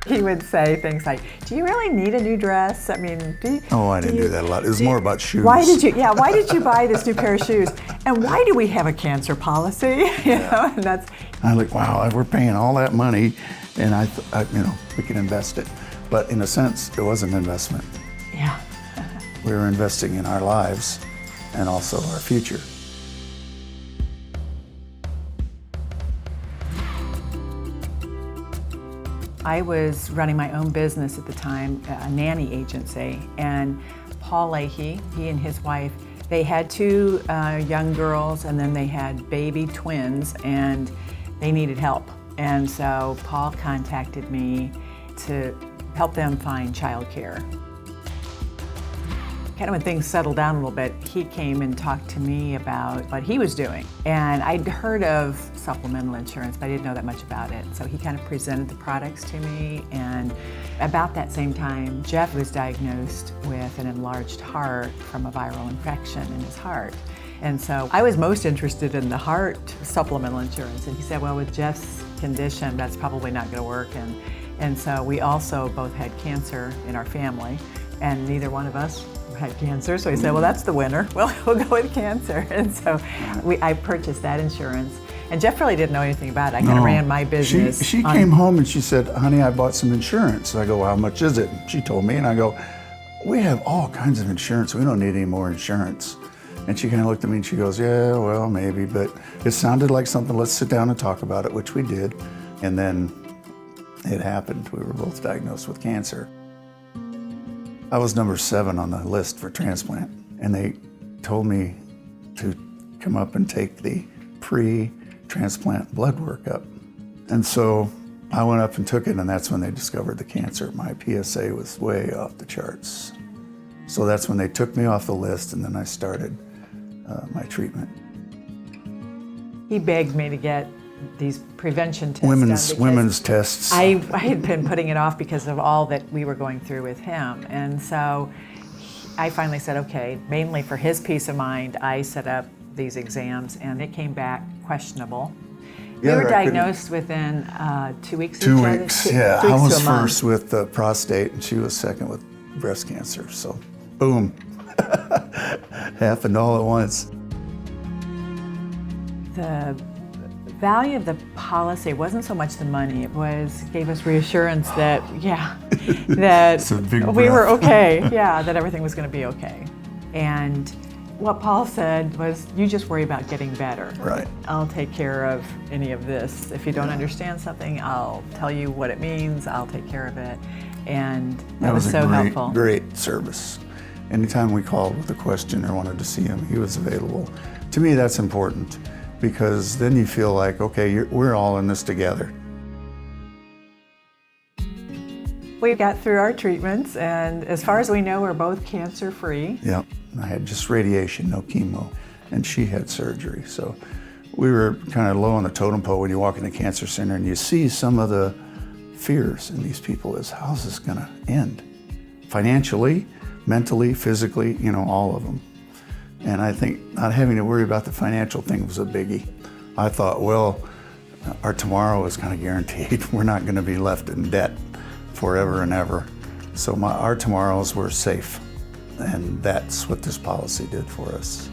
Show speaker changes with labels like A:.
A: He would say things like, do you really need a new dress? I mean,
B: I didn't do that a lot. It was more about shoes.
A: Why did you buy this new pair of shoes? And why do we have a cancer policy? You know, and that's.
B: I'm like, wow, we're paying all that money, and we can invest it. But in a sense, it was an investment.
A: Yeah.
B: We were investing in our lives and also our future.
A: I was running my own business at the time, a nanny agency, and Paul Leahy, he and his wife, they had two young girls, and then they had baby twins, and they needed help. And so Paul contacted me to help them find childcare. Kind of when things settled down a little bit, he came and talked to me about what he was doing. And I'd heard of supplemental insurance, but I didn't know that much about it. So he kind of presented the products to me. And about that same time, Jeff was diagnosed with an enlarged heart from a viral infection in his heart. And so I was most interested in the heart supplemental insurance. And he said, well, with Jeff's condition, that's probably not going to work. And so we also both had cancer in our family, and neither one of us had cancer, so he said, well, that's the winner. Well, we'll go with cancer. And so I purchased that insurance. And Jeff really didn't know anything about it. I kind of ran my business.
B: She came home and she said, honey, I bought some insurance. I go, well, how much is it? She told me, and I go, we have all kinds of insurance. We don't need any more insurance. And she kind of looked at me and she goes, yeah, well, maybe, but it sounded like something. Let's sit down and talk about it, which we did. And then it happened. We were both diagnosed with cancer. I was number 7 on the list for transplant, and they told me to come up and take the pre-transplant blood workup. And so I went up and took it, and that's when they discovered the cancer. My PSA was way off the charts. So that's when they took me off the list, and then I started my treatment.
A: He begged me to get these prevention tests
B: women's tests.
A: I had been putting it off because of all that we were going through with him. And so I finally said, okay, mainly for his peace of mind, I set up these exams, and it came back questionable.
B: Yeah,
A: we were diagnosed within 2 weeks.
B: 2 weeks, yeah.
A: 2 weeks
B: I was
A: to a month.
B: first with prostate, and she was second with breast cancer. So, boom, happened all at once.
A: The value of the policy wasn't so much the money. It gave us reassurance that, that we were okay. Yeah, that everything was going to be okay. And what Paul said was, you just worry about getting better.
B: Right.
A: I'll take care of any of this. If you don't understand something, I'll tell you what it means. I'll take care of it. And that was so helpful.
B: Great service. Anytime we called with a question or wanted to see him, he was available. To me, that's important, because then you feel like, okay, we're all in this together.
A: We got through our treatments, and as far as we know, we're both cancer-free.
B: Yep, I had just radiation, no chemo, and she had surgery. So we were kind of low on the totem pole when you walk in the cancer center and you see some of the fears in these people is, how's this gonna end? Financially, mentally, physically, all of them. And I think not having to worry about the financial thing was a biggie. I thought, well, our tomorrow is kind of guaranteed. We're not going to be left in debt forever and ever. So our tomorrows were safe. And that's what this policy did for us.